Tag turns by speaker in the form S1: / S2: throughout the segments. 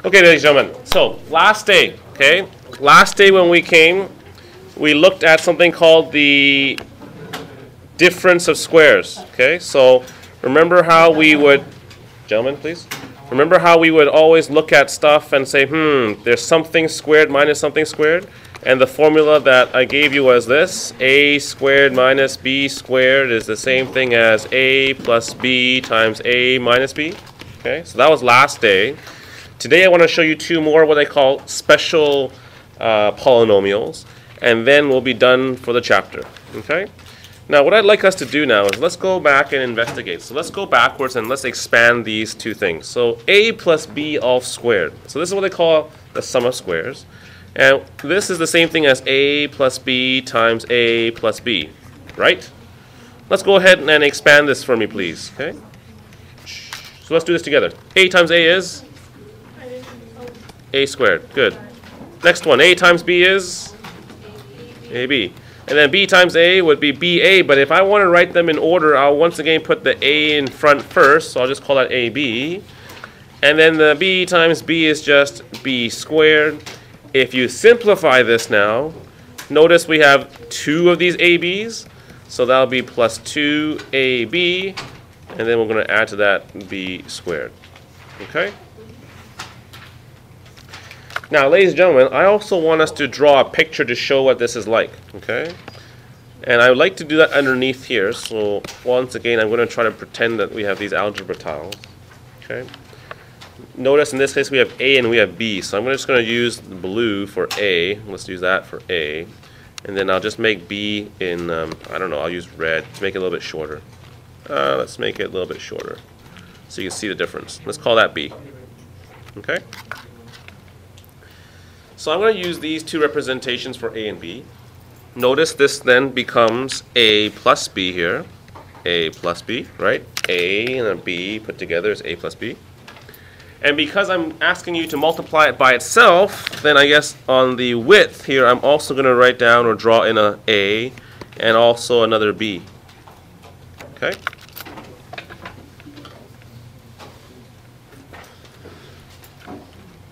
S1: Okay, ladies and gentlemen, so last day, okay? Last day when we came, we looked at something called the difference of squares, okay? So remember how we would, gentlemen, please? Remember how we would always look at stuff and say, there's something squared minus something squared? And the formula that I gave you was this: a squared minus b squared is the same thing as a plus b times a minus b. Okay, so that was last day. Today I want to show you two more what I call special polynomials, and then we'll be done for the chapter. Okay? Now what I'd like us to do now is let's go back and investigate. So let's go backwards and let's expand these two things. So a plus b all squared. So this is what they call the sum of squares. And this is the same thing as a plus b times a plus b, right? Let's go ahead and expand this for me, please. Okay? So let's do this together. A times a is a squared. Good. Next one, a times b is ab. And then b times a would be ba, but if I want to write them in order, I'll once again put the a in front first, so I'll just call that ab. And then the b times b is just b squared. If you simplify this now, notice we have two of these ab's, so that'll be plus 2ab, and then we're going to add to that b squared. Okay? Now, ladies and gentlemen, I also want us to draw a picture to show what this is like. Okay? And I would like to do that underneath here, so once again, I'm going to try to pretend that we have these algebra tiles. Okay? Notice in this case we have A and we have B, so I'm just going to use the blue for A. Let's use that for A. And then I'll just make B in, I don't know, I'll use red to make it a little bit shorter. Let's make it a little bit shorter so you can see the difference. Let's call that B. Okay? So I'm going to use these two representations for A and B. Notice this then becomes A plus B here. A plus B, right? A and a B put together is A plus B. And because I'm asking you to multiply it by itself, then I guess on the width here, I'm also going to write down or draw in a A and also another B. Okay?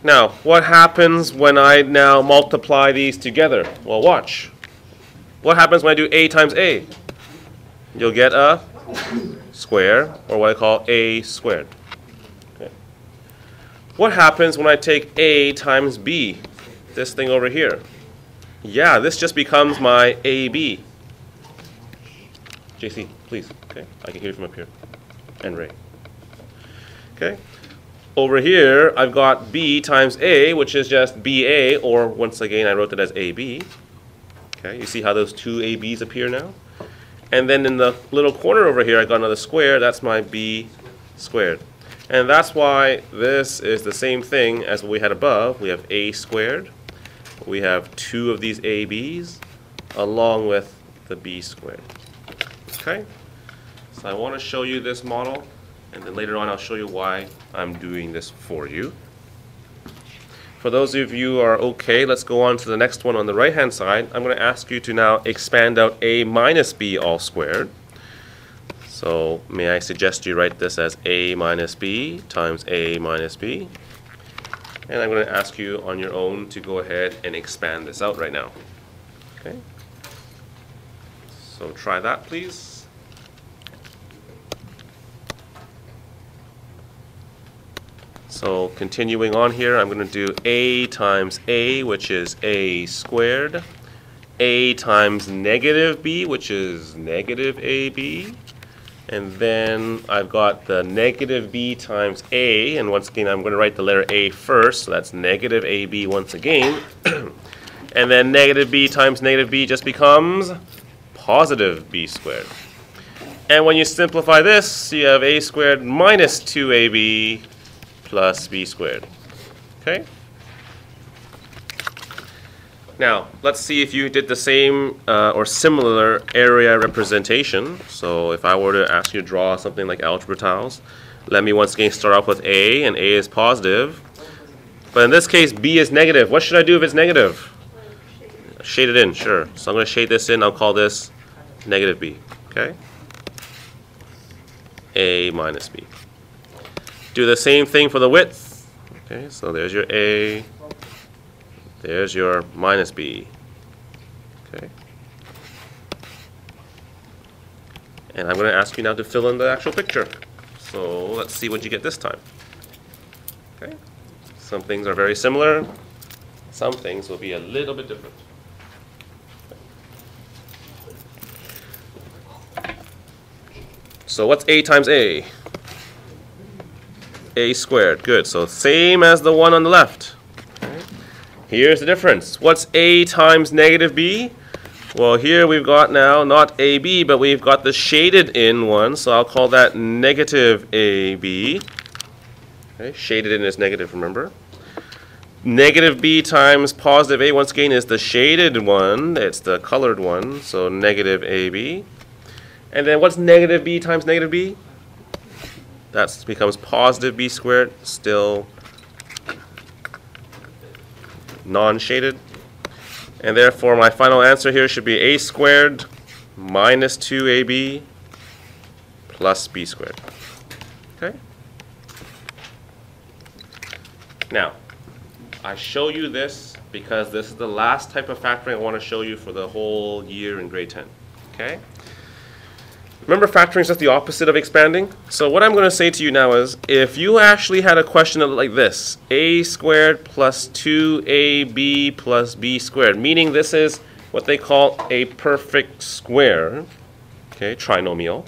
S1: Now, what happens when I now multiply these together? Well, watch. What happens when I do A times A? You'll get a square, or what I call A squared. What happens when I take A times B, this thing over here? Yeah, this just becomes my AB. JC, please. Okay, I can hear you from up here. And Ray. Okay. Over here, I've got B times A, which is just BA, or once again, I wrote it as AB. Okay, you see how those two ABs appear now? And then in the little corner over here, I got another square. That's my B squared. And that's why this is the same thing as what we had above. We have A squared. We have two of these ABs along with the B squared. Okay? So I want to show you this model, and then later on I'll show you why I'm doing this for you. For those of you who are okay, let's go on to the next one on the right-hand side. I'm going to ask you to now expand out A minus B all squared. So may I suggest you write this as A minus B times A minus B. And I'm going to ask you on your own to go ahead and expand this out right now. Okay? So try that, please. So continuing on here, I'm going to do A times A, which is A squared. A times negative B, which is negative AB. And then I've got the negative b times a, and once again I'm going to write the letter a first, so that's negative ab once again. And then negative b times negative b just becomes positive b squared. And when you simplify this, you have a squared minus 2ab plus b squared. Okay? Now, let's see if you did the same or similar area representation. So if I were to ask you to draw something like algebra tiles, let me once again start off with A, and A is positive. But in this case, B is negative. What should I do if it's negative? Shade it in, sure. So I'm going to shade this in. I'll call this negative B. Okay? A minus B. Do the same thing for the width. Okay, so there's your A, there's your minus B. Okay. And I'm going to ask you now to fill in the actual picture. So let's see what you get this time. Okay. Some things are very similar. Some things will be a little bit different. So what's A times A? A squared. Good. So same as the one on the left. Okay. Here's the difference. What's A times negative B? Well, here we've got now not AB, but we've got the shaded in one, so I'll call that negative AB. Okay. Shaded in is negative, remember? Negative B times positive A, once again, is the shaded one. It's the colored one, so negative AB. And then what's negative B times negative B? That becomes positive B squared, still non-shaded. And therefore, my final answer here should be A squared minus 2AB plus B squared. Okay? Now, I show you this because this is the last type of factoring I want to show you for the whole year in grade 10. Okay? Remember, factoring is just the opposite of expanding. So what I'm going to say to you now is, if you actually had a question like this, A squared plus 2AB plus B squared, meaning this is what they call a perfect square, okay, trinomial,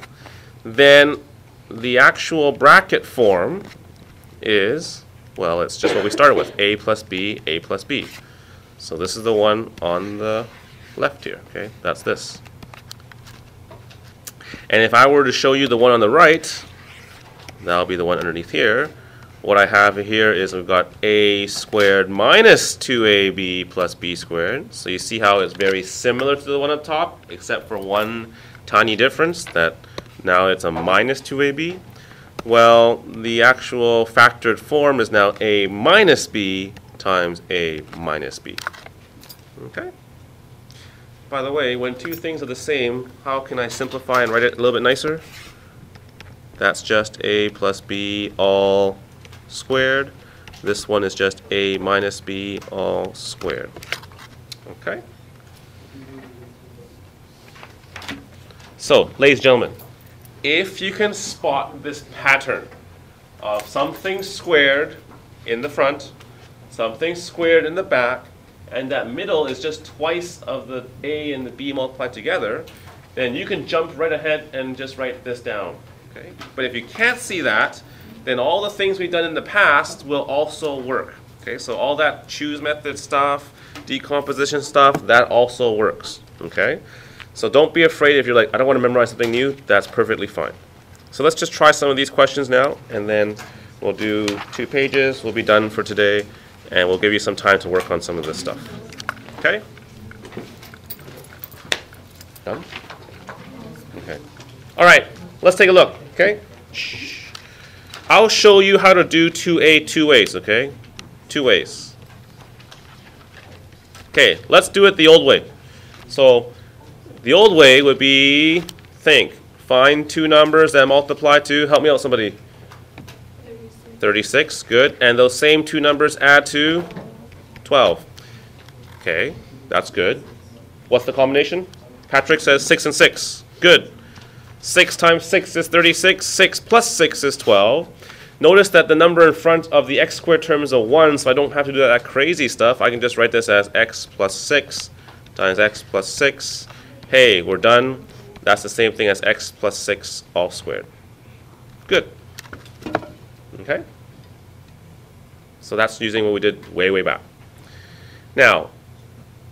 S1: then the actual bracket form is, well, it's just what we started with, A plus B, A plus B. So this is the one on the left here, okay? That's this. And if I were to show you the one on the right, that'll be the one underneath here. What I have here is we've got A squared minus 2AB plus B squared. So you see how it's very similar to the one up top, except for one tiny difference, that now it's a minus 2AB. Well, the actual factored form is now A minus B times A minus B. Okay? By the way, when two things are the same, how can I simplify and write it a little bit nicer? That's just A plus B all squared. This one is just A minus B all squared. Okay? So, ladies and gentlemen, if you can spot this pattern of something squared in the front, something squared in the back, and that middle is just twice of the A and the B multiplied together, then you can jump right ahead and just write this down. Okay? But if you can't see that, then all the things we've done in the past will also work. Okay? So all that choose method stuff, decomposition stuff, that also works. Okay? So don't be afraid if you're like, I don't want to memorize something new. That's perfectly fine. So let's just try some of these questions now, and then we'll do 2 pages. We'll be done for today. And we'll give you some time to work on some of this stuff. Okay? Done? Okay. All right, let's take a look. Okay? Shh. I'll show you how to do 2A 2 ways, okay? 2 ways. Okay, let's do it the old way. So the old way would be, find 2 numbers that multiply to, help me out somebody. 36, good. And those same 2 numbers add to 12. Okay, that's good. What's the combination? Patrick says 6 and 6. Good. 6 times 6 is 36. 6 plus 6 is 12. Notice that the number in front of the x squared term is a 1, so I don't have to do that crazy stuff. I can just write this as x plus 6 times x plus 6. Hey, we're done. That's the same thing as x plus 6 all squared. Good. Okay? So that's using what we did way, way back. Now,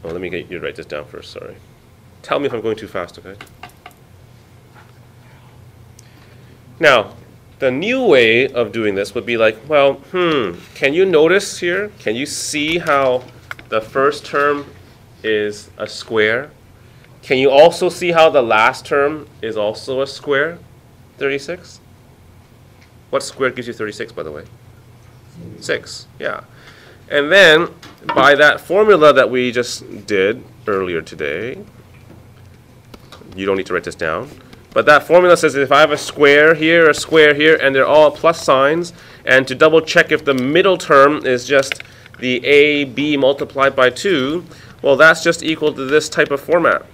S1: let me get you to write this down first, sorry. Tell me if I'm going too fast, okay? Now, the new way of doing this would be like, well, can you notice here? Can you see how the first term is a square? Can you also see how the last term is also a square? 36? What square gives you 36, by the way? 6, yeah. And then, by that formula that we just did earlier today, you don't need to write this down, But that formula says that if I have a square here, and they're all plus signs, and to double check if the middle term is just the AB multiplied by 2, well, that's just equal to this type of format.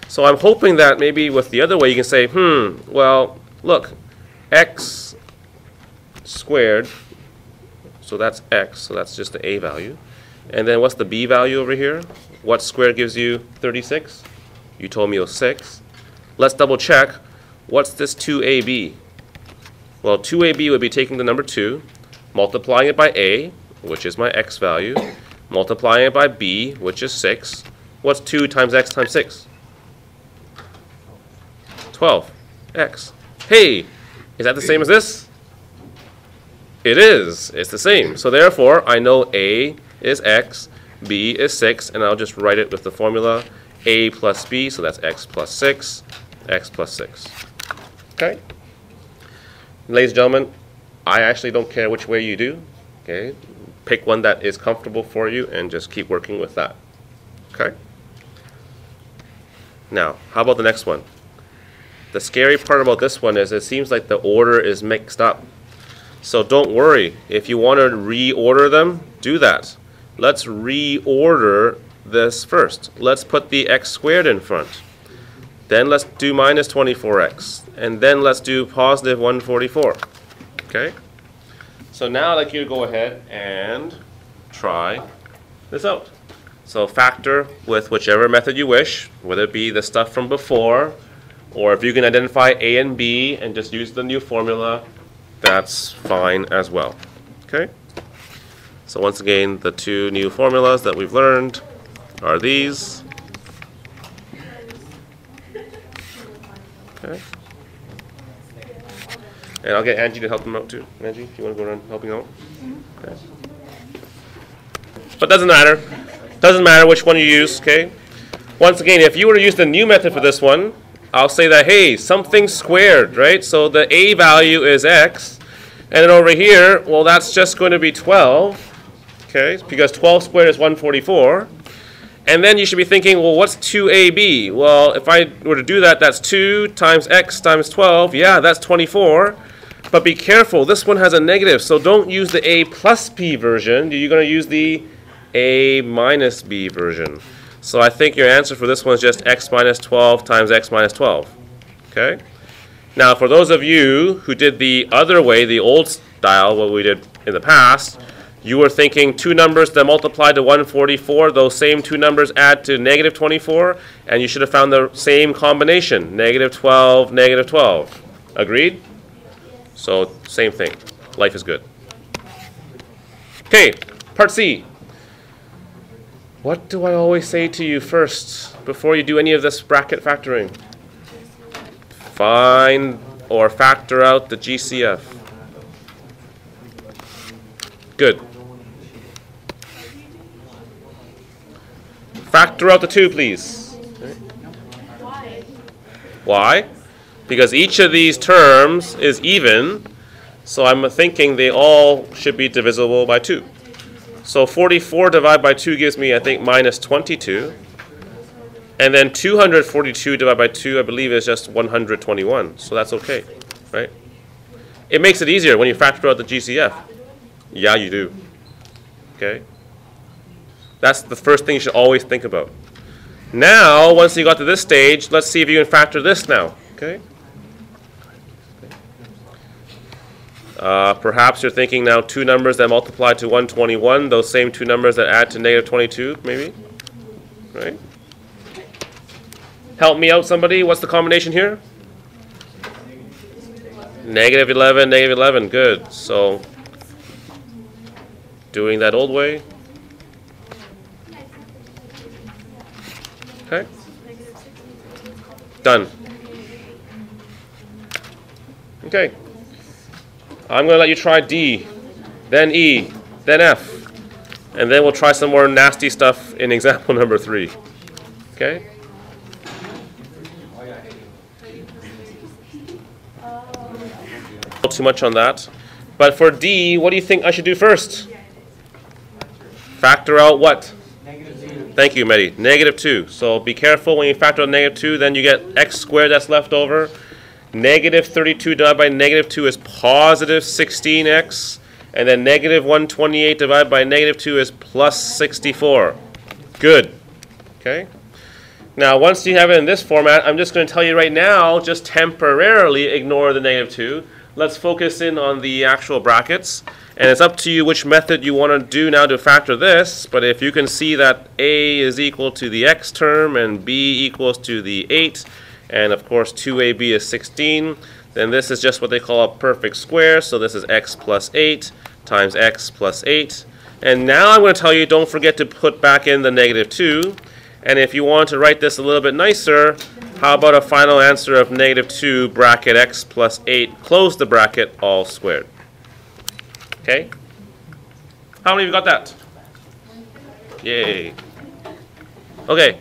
S1: So I'm hoping that maybe with the other way you can say, well, look, x squared, so that's x, so that's just the a value. And then what's the b value over here? What squared gives you 36? You told me it was 6. Let's double check. What's this 2ab? Well, 2ab would be taking the number 2, multiplying it by a, which is my x value, multiplying it by b, which is 6. What's 2 times x times 6? 12x. Hey, is that the same as this? It is. It's the same. So therefore, I know a is x, b is 6, and I'll just write it with the formula a plus b, so that's x plus 6, x plus 6. Okay? Ladies and gentlemen, I actually don't care which way you do. Okay? Pick one that is comfortable for you and just keep working with that. Okay? Now, how about the next one? The scary part about this one is it seems like the order is mixed up. So don't worry. If you want to reorder them, do that. Let's reorder this first. Let's put the x squared in front. Then let's do minus 24x. And then let's do positive 144. Okay? So now I'd like you to go ahead and try this out. So factor with whichever method you wish, whether it be the stuff from before, or if you can identify a and b and just use the new formula, that's fine as well. Okay? So once again, the two new formulas that we've learned are these. Okay. And I'll get Angie to help them out too. Angie, if you want to go around helping out. Okay. But doesn't matter. Doesn't matter which one you use, okay? Once again, if you were to use the new method for this one, I'll say that, hey, something squared, right? So the a value is x. And then over here, well, that's just going to be 12. Okay, because 12 squared is 144. And then you should be thinking, well, what's 2ab? Well, if I were to do that, that's 2 times x times 12. Yeah, that's 24. But be careful, this one has a negative, so don't use the a plus b version. You're going to use the a minus b version. So I think your answer for this one is just x minus 12 times x minus 12. Okay? Now, for those of you who did the other way, the old style, what we did in the past, you were thinking two numbers that multiply to 144, those same two numbers add to negative 24, and you should have found the same combination, negative 12, negative 12. Agreed? So, same thing. Life is good. Okay, part C. What do I always say to you first before you do any of this bracket factoring? Find or factor out the GCF. Good. Factor out the 2, please. Why? Because each of these terms is even, so I'm thinking they all should be divisible by 2. So 44 divided by 2 gives me, I think, minus 22. And then 242 divided by 2, I believe, is just 121. So that's okay, right? It makes it easier when you factor out the GCF. Yeah, you do. Okay? That's the first thing you should always think about. Now, once you got to this stage, let's see if you can factor this now. Okay? Perhaps you're thinking now two numbers that multiply to 121, those same two numbers that add to negative 22, maybe? Right? Help me out, somebody. What's the combination here? Negative 11, negative 11. Good. So, doing that old way. Okay. Done. Okay. I'm going to let you try D, then E, then F, and then we'll try some more nasty stuff in example number 3. Okay? Not too much on that. But for D, what do you think I should do first? Factor out what? Thank you, Mehdi. Negative 2. So be careful when you factor out negative 2, then you get x squared that's left over. Negative 32 divided by negative 2 is positive 16x. And then negative 128 divided by negative 2 is plus 64. Good. Okay. Now, once you have it in this format, I'm just going to tell you right now, just temporarily ignore the negative 2. Let's focus in on the actual brackets. And it's up to you which method you want to do now to factor this. But if you can see that a is equal to the x term and b equals to the 8, and of course 2ab is 16, then this is just what they call a perfect square. So this is x plus 8 times x plus 8. And now I'm going to tell you, don't forget to put back in the negative 2. And if you want to write this a little bit nicer, how about a final answer of negative 2 bracket x plus 8, close the bracket, all squared. Okay? How many of you got that? Yay. Okay.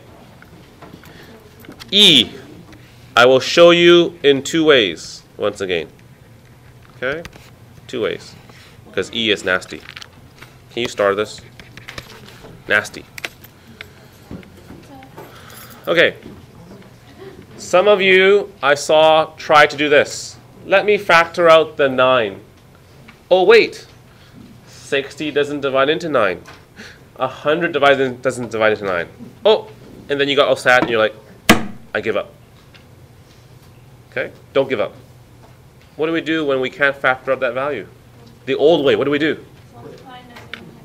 S1: E, I will show you in 2 ways, once again. Okay? 2 ways. Because E is nasty. Can you star this? Nasty. Okay. Some of you I saw try to do this. Let me factor out the 9. Oh, wait. 60 doesn't divide into 9. 100 doesn't divide into 9. Oh, and then you got all sad and you're like, I give up. Okay? Don't give up. What do we do when we can't factor out that value? The old way, what do we do?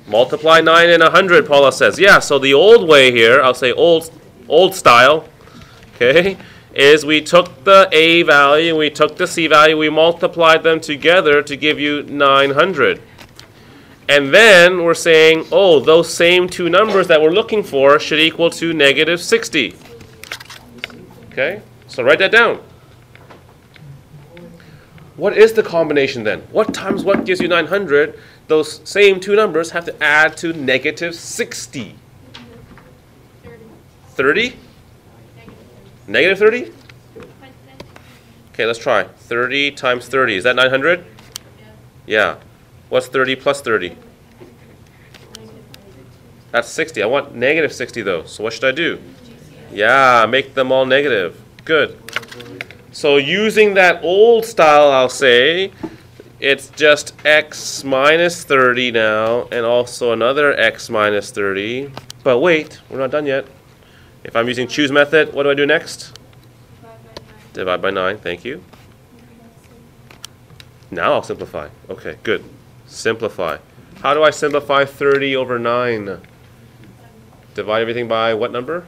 S1: Multiply 9 and 100, Paula says. Yeah, so the old way here, I'll say old style, okay, is we took the A value and we took the C value, we multiplied them together to give you 900. And then we're saying, oh, those same 2 numbers that we're looking for should equal to negative 60. Okay, so write that down. What is the combination then? What times what gives you 900? Those same 2 numbers have to add to negative 60. 30? Negative 30? Okay, let's try. 30 times 30. Is that 900? Yeah. What's 30 plus 30? That's 60. I want negative 60 though. So what should I do? Yeah, make them all negative. Good. So using that old style, I'll say, it's just x minus 30 now, and also another x minus 30. But wait, we're not done yet. If I'm using choose method, what do I do next? Divide by 9, thank you. Now I'll simplify. Okay, good. Simplify. How do I simplify 30 over 9? Divide everything by what number?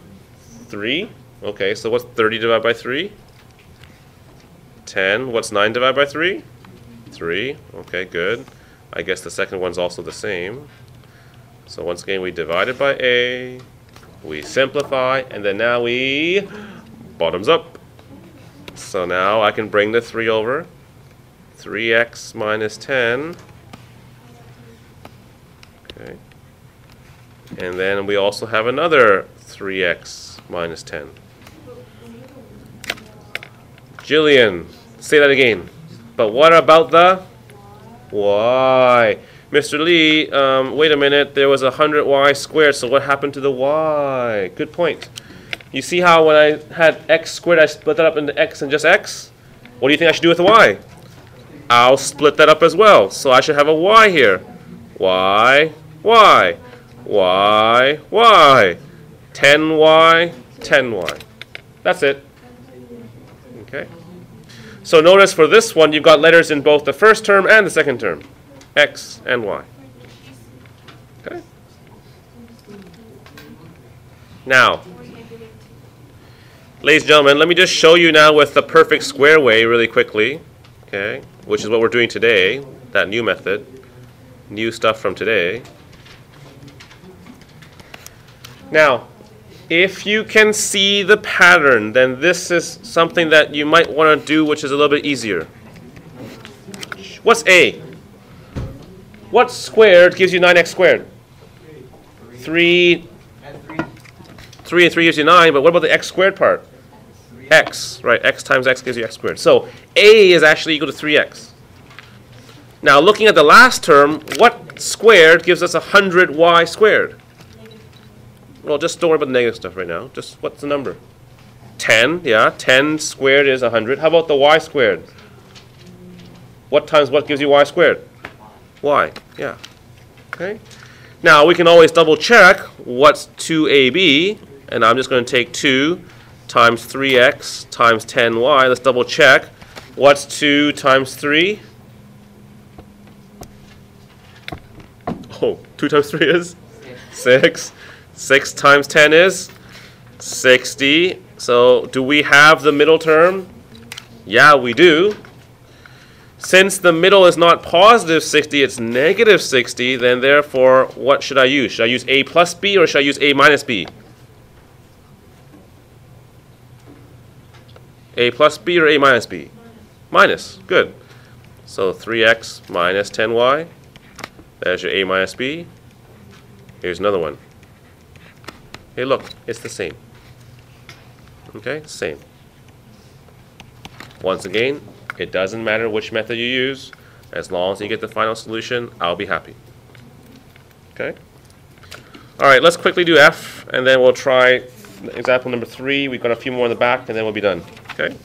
S1: 3. Okay, so what's 30 divided by 3? 10. What's 9 divided by 3? 3. Okay, good. I guess the second one's also the same. So once again, we divided by A, we simplify, and then now we bottoms up. So now I can bring the 3 over. 3x minus 10. Okay. And then we also have another 3x minus 10. Jillian, say that again. But what about the y? Mr. Lee, wait a minute. There was 100y squared, so what happened to the y? Good point. You see how when I had x squared, I split that up into x and just x? What do you think I should do with the y? I'll split that up as well. So I should have a y here. Y, y, y, y. 10y, 10y. That's it. Okay. So notice for this one, you've got letters in both the first term and the second term. X and y. Okay. Now, ladies and gentlemen, let me just show you now with the perfect square way really quickly. Okay. Which is what we're doing today. That new method. New stuff from today. Now, if you can see the pattern, then this is something that you might want to do, which is a little bit easier. What's A? What squared gives you 9x squared? 3 and 3 gives you 9, but what about the x squared part? X, right? X times x gives you x squared. So A is actually equal to 3x. Now looking at the last term, what squared gives us 100y squared? Well, just don't worry about the negative stuff right now. Just what's the number? 10, yeah. 10 squared is 100. How about the y squared? What times what gives you y squared? Y, yeah. Okay. Now, we can always double check what's 2ab, and I'm just going to take 2 times 3x times 10y. Let's double check. What's 2 times 3? Oh, 2 times 3 is? 6. 6 times 10 is? 60. So, do we have the middle term? Yeah, we do. Since the middle is not positive 60, it's negative 60, then therefore, what should I use? Should I use a plus b or should I use a minus b? A plus b or a minus b? Minus. Good. So 3x minus 10y. There's your a minus b. Here's another one. Hey, look. It's the same. Okay? Same. Once again, it doesn't matter which method you use. As long as you get the final solution, I'll be happy. Okay? All right, let's quickly do f, and then we'll try example number 3. We've got a few more in the back, and then we'll be done. Okay?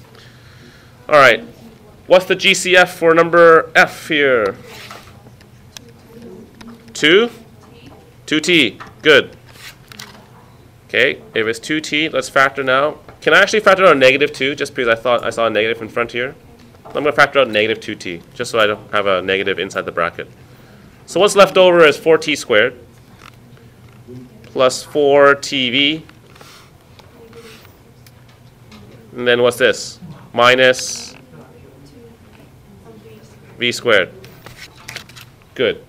S1: All right. What's the GCF for number f here? 2? 2t. Good. Okay, if it's 2t, let's factor now. Can I actually factor out a negative 2, just because I thought I saw a negative in front here? I'm going to factor out negative 2t, just so I don't have a negative inside the bracket. So what's left over is 4t squared plus 4tv. And then what's this? Minus v squared. Good.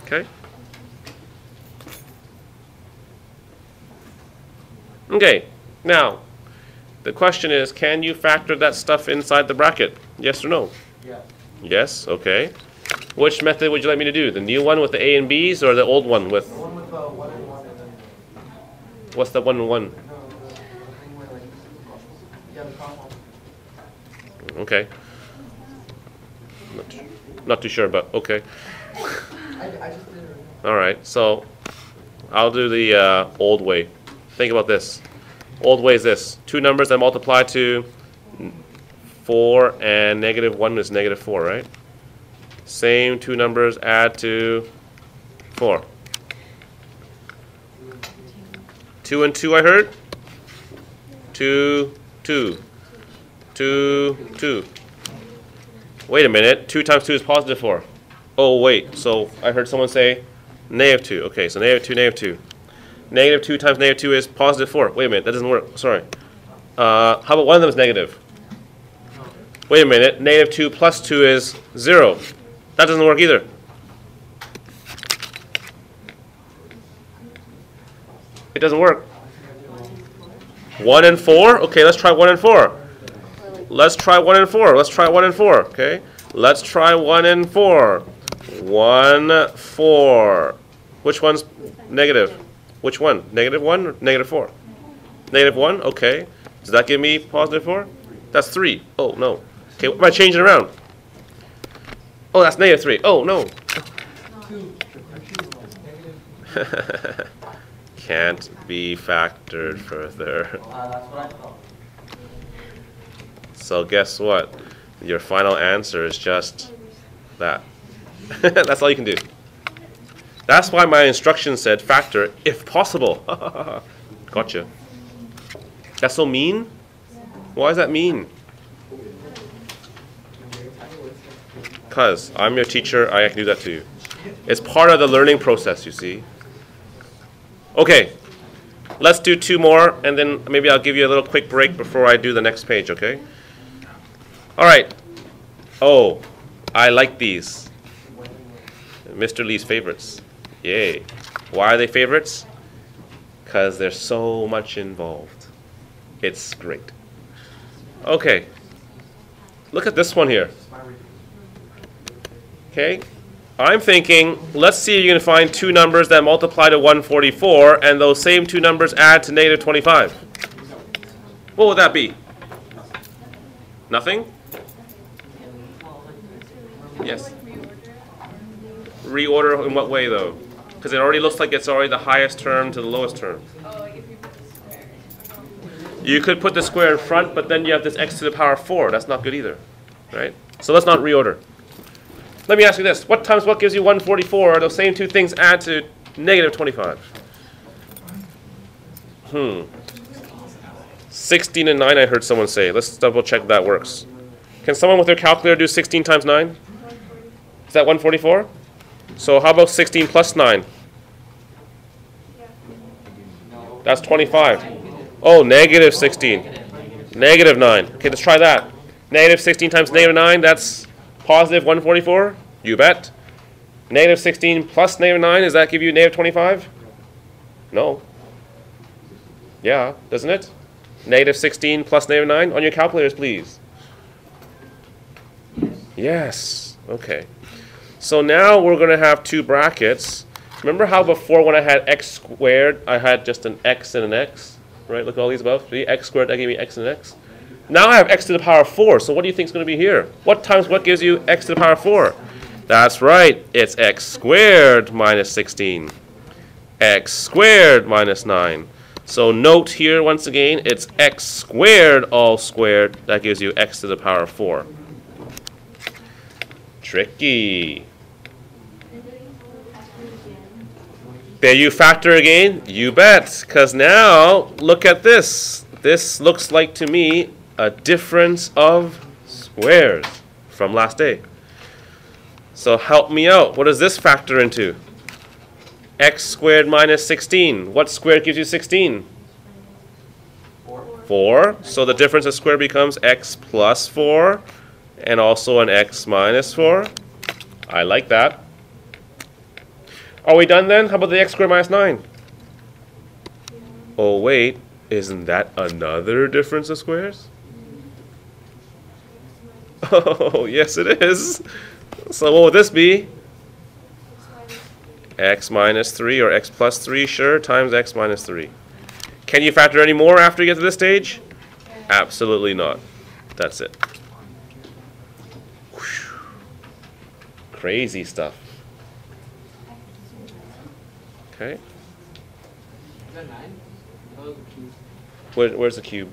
S1: Okay. Okay. Now, the question is, can you factor that stuff inside the bracket? Yes or no? Yeah. Yes. Okay. Which method would you like me to do? The new one with the a and b's, or the old one with? The one with 1 and 1. And then what's the 1 and 1? Okay. Not too sure, but okay. All right. So I'll do the old way. Think about this. Old way is this. 2 numbers that multiply to 4 and negative 1 is negative 4, right? Same 2 numbers add to 4. 2 and 2 I heard? 2, 2. 2, 2. Wait a minute. 2 times 2 is positive 4. Oh, wait. So I heard someone say negative 2. Okay, so negative 2, negative 2. Negative 2 times negative 2 is positive 4. Wait a minute, that doesn't work. Sorry. How about one of them is negative? Wait a minute. Negative 2 plus 2 is 0. That doesn't work either. It doesn't work. 1 and 4? Okay, let's try 1 and 4. Let's try 1 and 4. Let's try 1 and 4. Okay. Let's try 1 and 4. 1, 4. Which one's negative? Which one? Negative 1 or negative 4? Negative 1? Okay. Does that give me positive 4? That's 3. Oh, no. Okay, what am I changing around? Oh, that's negative 3. Oh, no. Can't be factored further. So guess what? Your final answer is just that. That's all you can do. That's why my instructions said factor if possible. Gotcha. That's so mean? Why is that mean? Because I'm your teacher, I can do that to you. It's part of the learning process, you see. Okay. Let's do 2 more, and then maybe I'll give you a little quick break before I do the next page, okay? All right. Oh, I like these. Mr. Lee's favorites. Yay. Why are they favorites? Because there's so much involved. It's great. Okay. Look at this one here. Okay. I'm thinking, let's see if you can find 2 numbers that multiply to 144, and those same 2 numbers add to negative 25. What would that be? Nothing? Yes. Reorder in what way, though? Because it already looks like it's already the highest term to the lowest term.
S2: Oh, like if you put the square.
S1: You could put the square in front, but then you have this x to the power 4. That's not good either, right? So let's not reorder. Let me ask you this. What times what gives you 144? Those same two things add to negative 25. 16 and 9 I heard someone say. Let's double check that works. Can someone with their calculator do 16 times 9? Is that 144? So how about 16 plus 9? That's 25. Oh, negative 16. Negative 9. Okay, let's try that. Negative 16 times negative 9, that's positive 144? You bet. Negative 16 plus negative 9, does that give you negative 25? No. Yeah, doesn't it? Negative 16 plus negative 9. On your calculators, please. Yes. Okay. So now we're going to have two brackets. Remember how before when I had x squared, I had just an x and an x? Right? Look at all these above. See, x squared, that gave me x and x. Now I have x to the power 4. So what do you think is going to be here? What times what gives you x to the power 4? That's right. It's x squared minus 16. X squared minus 9. So note here, once again, it's x squared all squared. That gives you x to the power 4. Tricky. Did you factor again? You bet. Because now, look at this. This looks like to me a difference of squares from last day. So help me out. What does this factor into? X squared minus 16. What squared gives you 16? 4. So the difference of square becomes x plus 4 and also an x minus 4. I like that. Are we done then? How about the x squared minus 9? Oh wait, isn't that another difference of squares? Oh, yes it is. So what would this be? X minus 3 or x plus 3, sure, times x minus 3. Can you factor any more after you get to this stage? Absolutely not. That's it. Whew. Crazy stuff. Okay. Where's the cube?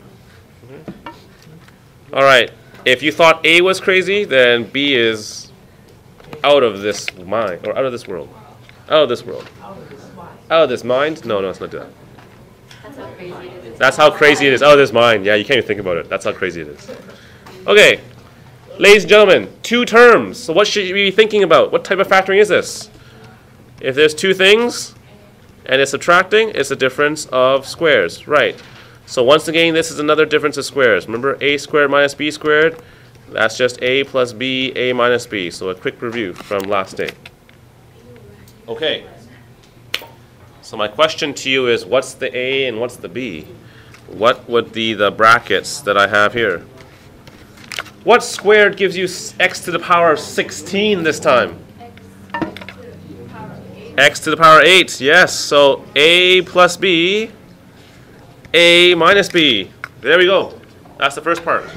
S1: All right. If you thought A was crazy, then B is out of this mind, or out of this world. Out of this world. Out of this mind? No, let's not do that. That's how crazy it is. Out of this mind. Yeah, you can't even think about it. That's how crazy it is. Okay. Ladies and gentlemen, two terms. So what should you be thinking about? What type of factoring is this? If there's two things and it's subtracting, it's a difference of squares. Right. So once again, this is another difference of squares. Remember a squared minus b squared? That's just a plus b, a minus b. So a quick review from last day. Okay. So my question to you is, what's the a and what's the b? What would be the brackets that I have here? What squared gives you x to the power of 16 this time? X to the power 8, yes. So a plus b, a minus b. There we go. That's the first part.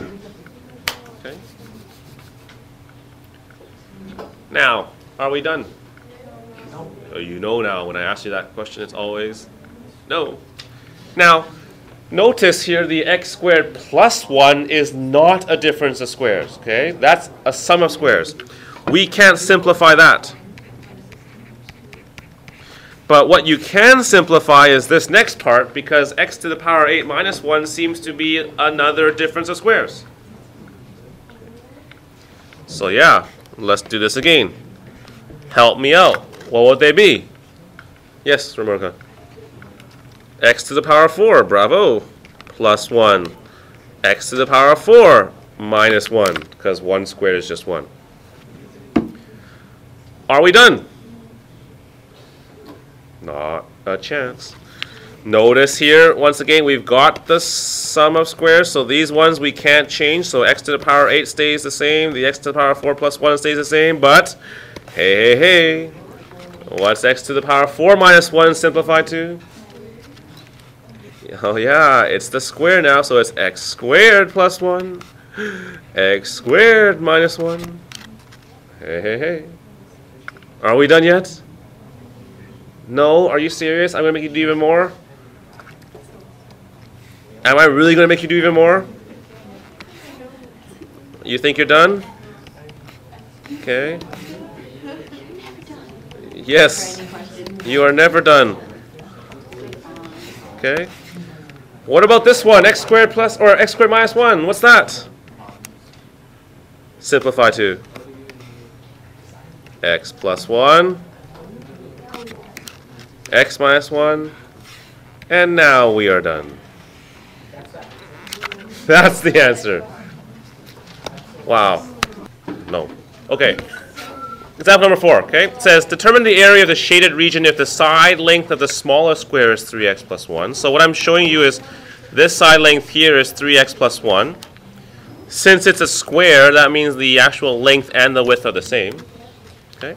S1: Okay. Now, are we done? Oh, you know now, when I ask you that question, it's always no. Now, notice here the x squared plus 1 is not a difference of squares. Okay, that's a sum of squares. We can't simplify that. But what you can simplify is this next part, because x to the power 8 minus 1 seems to be another difference of squares. So yeah, let's do this again. Help me out. What would they be? Yes, Ramurka. X to the power 4, bravo, plus 1. X to the power 4 minus 1, because 1 squared is just 1. Are we done? Not a chance. Notice here, once again, we've got the sum of squares, so these ones we can't change. So x to the power 8 stays the same, the x to the power 4 plus 1 stays the same, but hey, what's x to the power 4 minus 1 simplified to? Oh yeah, it's the square now, so it's x squared plus 1, x squared minus 1. Hey. Are we done yet? No? Are you serious? I'm going to make you do even more? Am I really going to make you do even more? You think you're done? Okay. Yes. You are never done. Okay. What about this one? X squared plus, or x squared minus 1. What's that? Simplify to x plus 1, x minus 1, and now we are done. That's the answer. Wow. No. Okay. Example number 4. Okay. It says, determine the area of the shaded region if the side length of the smallest square is 3x plus 1. So what I'm showing you is this side length here is 3x plus 1. Since it's a square, that means the actual length and the width are the same. Okay.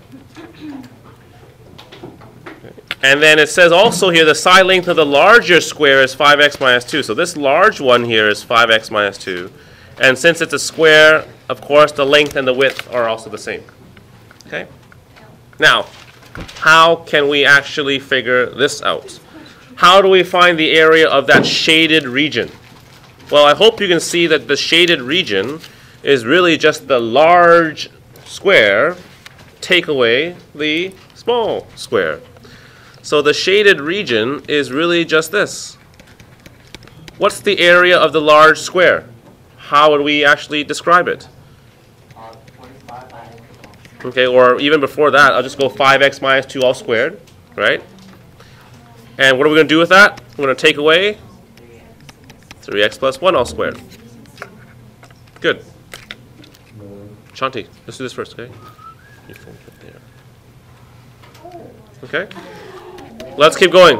S1: And then it says also here the side length of the larger square is 5x minus 2. So this large one here is 5x minus 2. And since it's a square, of course, the length and the width are also the same. Okay. Now, how can we actually figure this out? How do we find the area of that shaded region? Well, I hope you can see that the shaded region is really just the large square take away the small square. So the shaded region is really just this. What's the area of the large square? How would we actually describe it? Okay, or even before that, I'll just go 5x minus 2 all squared, right? And what are we going to do with that? We're going to take away 3x plus 1 all squared. Good. Shanti, let's do this first, okay? Your phone's right there. Okay. Let's keep going.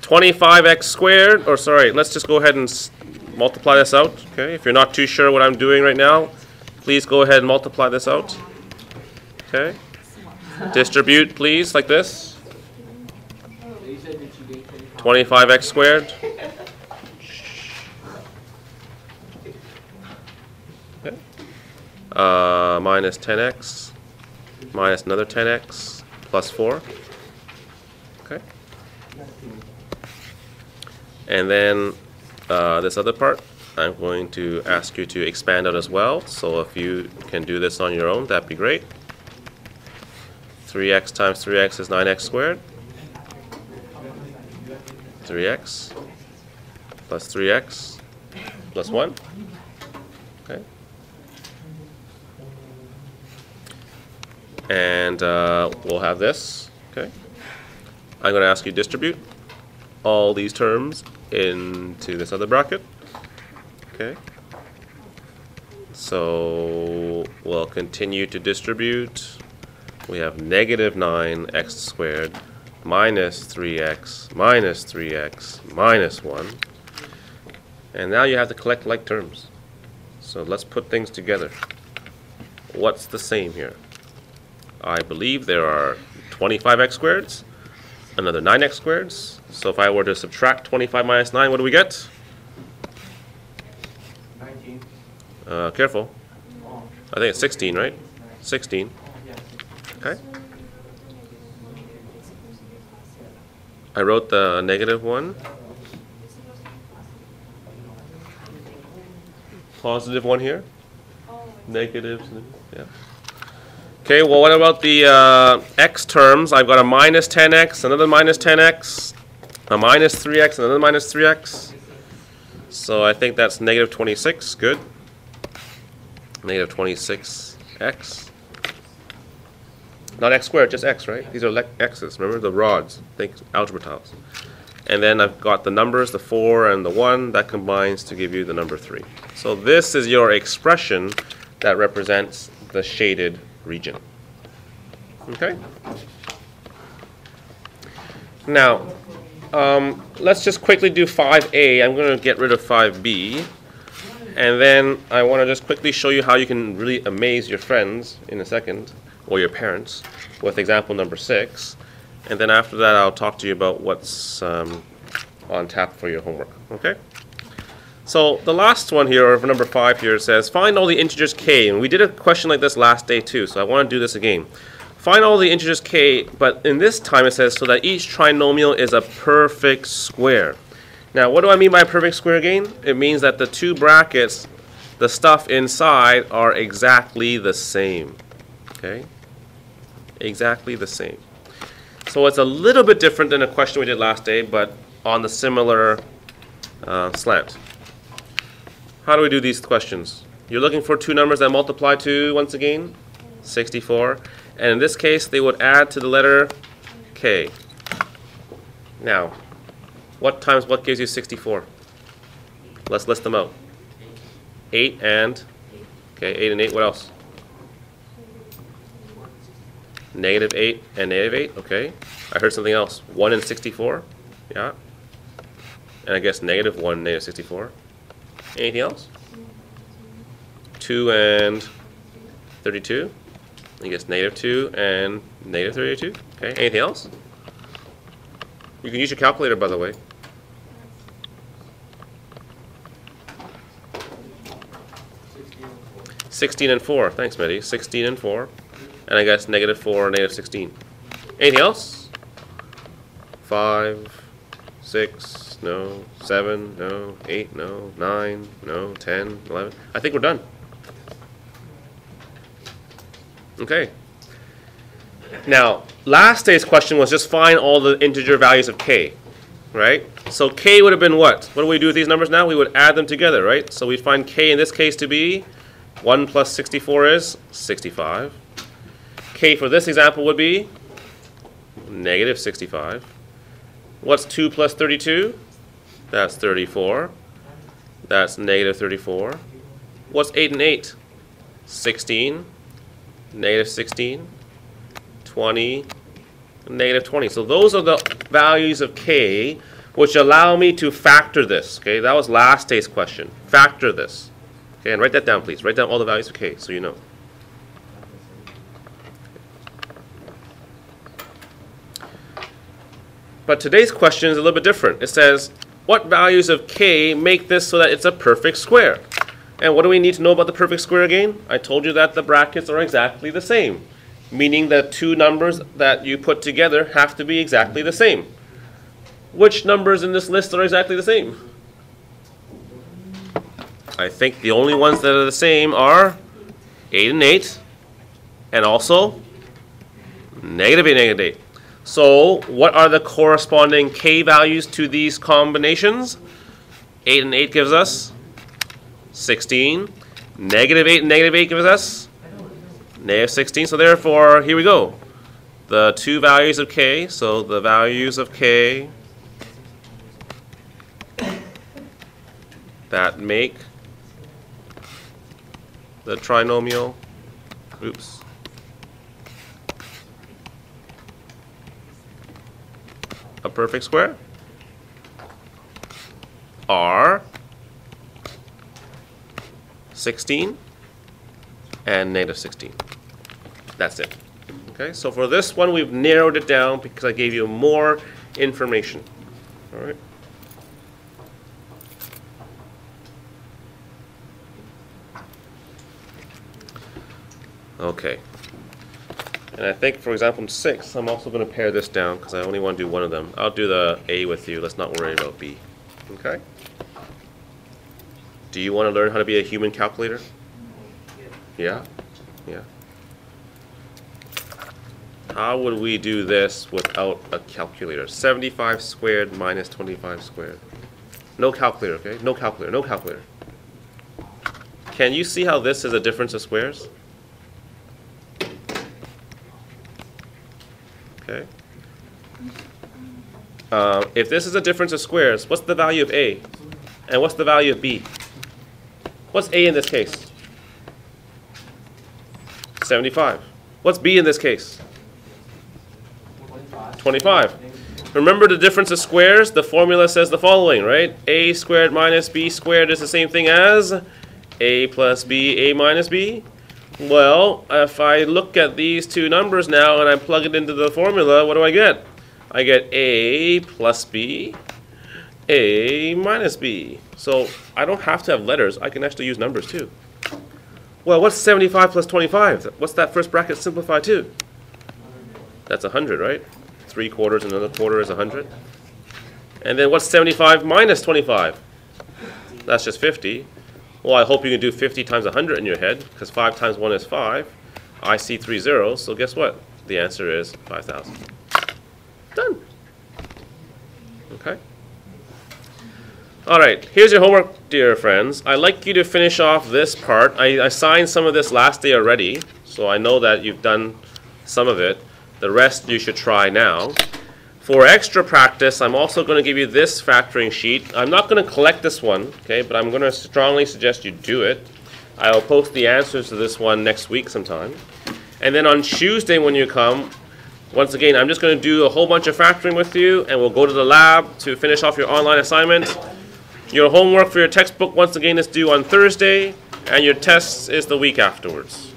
S1: 25x squared, or sorry, let's just go ahead and multiply this out. Okay, if you're not too sure what I'm doing right now, please go ahead and multiply this out. Okay. Distribute, please, like this. 25x squared. Okay. Minus 10x, minus another 10x, plus 4. Okay. And then this other part, I'm going to ask you to expand out as well. So if you can do this on your own, that'd be great. 3x times 3x is 9x squared. 3x plus 3x plus 1. Okay. And we'll have this. Okay. I'm going to ask you to distribute all these terms into this other bracket. Okay. So we'll continue to distribute. We have negative 9x squared minus 3x minus 3x minus 1. And now you have to collect like terms. So let's put things together. What's the same here? I believe there are 25x squareds, another 9x squareds. So if I were to subtract 25 minus 9, what do we get?
S2: 19.
S1: Careful. I think it's 16, right? 16. Okay. I wrote the negative 1. Positive 1 here. Negatives. Yeah. Okay, well, what about the x terms? I've got a minus 10x, another minus 10x, a minus 3x, another minus 3x. So I think that's negative 26. Good. Negative 26x. Not x squared, just x, right? These are x's. Remember the rods. Think algebra tiles. And then I've got the numbers, the 4 and the 1. That combines to give you the number 3. So this is your expression that represents the shaded region. Okay? Now, let's just quickly do 5a. I'm going to get rid of 5b. And then I want to just quickly show you how you can really amaze your friends in a second, or your parents, with example number 6. And then after that, I'll talk to you about what's on tap for your homework. Okay? So the last one here, or number 5 here, says find all the integers k. And we did a question like this last day too, so I want to do this again. Find all the integers k, but in this time it says so that each trinomial is a perfect square. Now, what do I mean by perfect square again? It means that the two brackets, the stuff inside, are exactly the same. Okay? Exactly the same. So it's a little bit different than a question we did last day, but on the similar slant. How do we do these questions? You're looking for two numbers that multiply to, once again, 64. And in this case, they would add to the letter k. Now, what times what gives you 64? Let's list them out. 8 and, okay, 8 and 8, what else? Negative 8 and negative 8, okay. I heard something else. 1 and 64, yeah. And I guess negative 1, negative 64. Anything else? 2 and 32. I guess negative 2 and negative 32. Okay, anything else? You can use your calculator, by the way. $16 and 4. Thanks, Mehdi. 16 and 4. And I guess negative 4 and negative 16. Anything else? 5, 6, no. 7, no. 8, no. 9, no. 10, 11. I think we're done. Okay. Now, last day's question was just find all the integer values of k, right? So k would have been what? What do we do with these numbers now? We would add them together, right? So we'd find k in this case to be 1 plus 64 is 65. K for this example would be negative 65. What's 2 plus 32? That's 34. That's negative 34. What's 8 and 8? 16. Negative 16. 20. Negative 20. So those are the values of k which allow me to factor this. Okay, that was last day's question. Factor this. Okay, and write that down, please. Write down all the values of k so you know. But today's question is a little bit different. It says, what values of k make this so that it's a perfect square? And what do we need to know about the perfect square again? I told you that the brackets are exactly the same, meaning that two numbers that you put together have to be exactly the same. Which numbers in this list are exactly the same? I think the only ones that are the same are 8 and 8, and also negative 8, negative 8. So what are the corresponding k values to these combinations? 8 and 8 gives us 16. Negative 8 and negative 8 gives us negative 16. So therefore, here we go. The two values of k, so the values of k that make the trinomial, a perfect square are 16 and negative 16. That's it. Okay, so for this one we've narrowed it down because I gave you more information. All right. Okay. And I think, for example, in 6, I'm also going to pare this down because I only want to do one of them. I'll do the A with you. Let's not worry about B. Okay? Do you want to learn how to be a human calculator? Yeah? Yeah. How would we do this without a calculator? 75 squared minus 25 squared. No calculator, okay? No calculator, no calculator. Can you see how this is a difference of squares? Okay. If this is a difference of squares, what's the value of A? And what's the value of B? What's A in this case? 75. What's B in this case? 25. Remember the difference of squares? The formula says the following, right? A squared minus B squared is the same thing as A plus B, A minus B. Well, if I look at these two numbers now and I plug it into the formula, what do I get? I get A plus B, A minus B. So I don't have to have letters. I can actually use numbers too. Well, what's 75 plus 25? What's that first bracket simplify to? That's 100, right? 3 quarters and another quarter is 100. And then what's 75 minus 25? That's just 50. Well, I hope you can do 50 times 100 in your head, because 5 times 1 is 5. I see 3 zeros, so guess what? The answer is 5,000. Done. Okay. All right, here's your homework, dear friends. I'd like you to finish off this part. I assigned some of this last day already, so I know that you've done some of it. The rest you should try now. For extra practice, I'm also going to give you this factoring sheet. I'm not going to collect this one, okay, but I'm going to strongly suggest you do it. I will post the answers to this one next week sometime. And then on Tuesday when you come, once again, I'm just going to do a whole bunch of factoring with you, and we'll go to the lab to finish off your online assignment. Your homework for your textbook, once again, is due on Thursday, and your tests is the week afterwards.